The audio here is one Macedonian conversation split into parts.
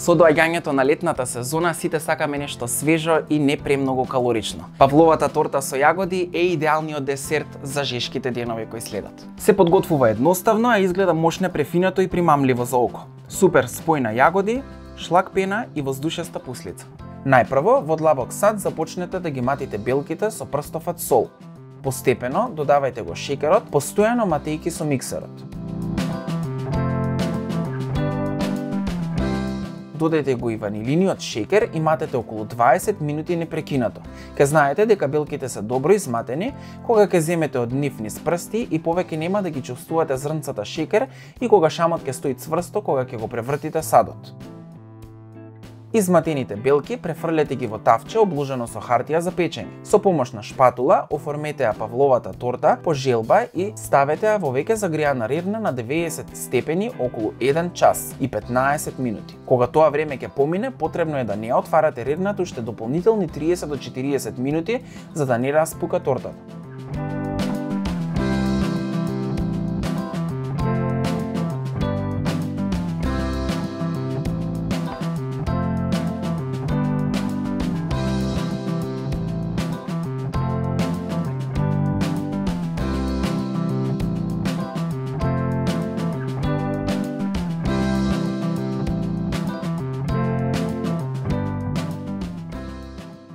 Со доаѓањето на летната сезона сите сакаме нешто свежо и не премногу калорично. Павловата торта со јагоди е идеалниот десерт за жешките денови кои следат. Се подготвува едноставно, а изгледа мошне префинето и примамливо за око. Супер спој на јагоди, шлак пена и воздушеста пуслица. Најпрво, во длабок сад започнете да ги матите белките со прстофат сол. Постепено додавајте го шекерот, постојано матејки со миксерот. Додајте го и ванилиниот шекер и матете околу 20 минути непрекинато. Ке знаете дека белките се добро изматени кога ќе земете од нив низ прсти и повеќе нема да ги чувствувате зрнцата шекер и кога шамот ќе стои цврсто кога ќе го превртите садот. Изматените белки префрлете ги во тавче обложено со хартија за печење. Со помош на шпатула оформете ја павловата торта по желба и ставете ја во веќе загреана рерна на 90 степени околу 1 час и 15 минути. Кога тоа време ќе помине, потребно е да не ја отварате рерната уште дополнителни 30 до 40 минути за да не распука тортата.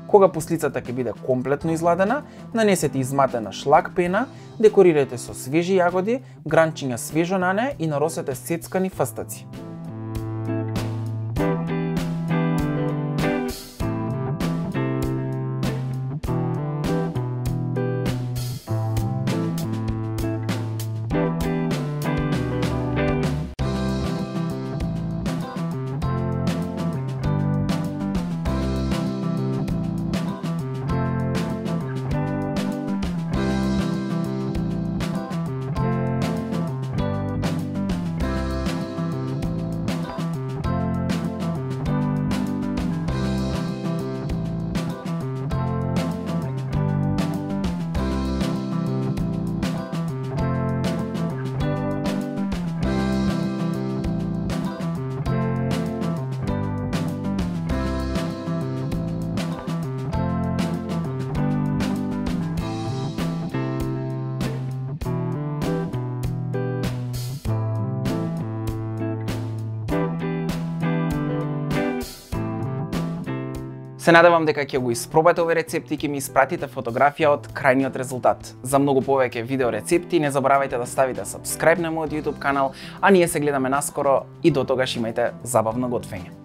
Кога пуслицата ќе биде комплетно изладена, нанесете изматена шлак пена, декорирайте со свежи јагоди, гранчиња свежо на неа и наросете сецкани фстаци. Се надевам дека ќе го испробате овој рецепт и ќе ми испратите фотографија од крајниот резултат. За многу повеќе видео рецепти не заборавајте да ставите subscribe на мојот YouTube канал, а ние се гледаме наскоро и до тогаш имајте забавно готвење.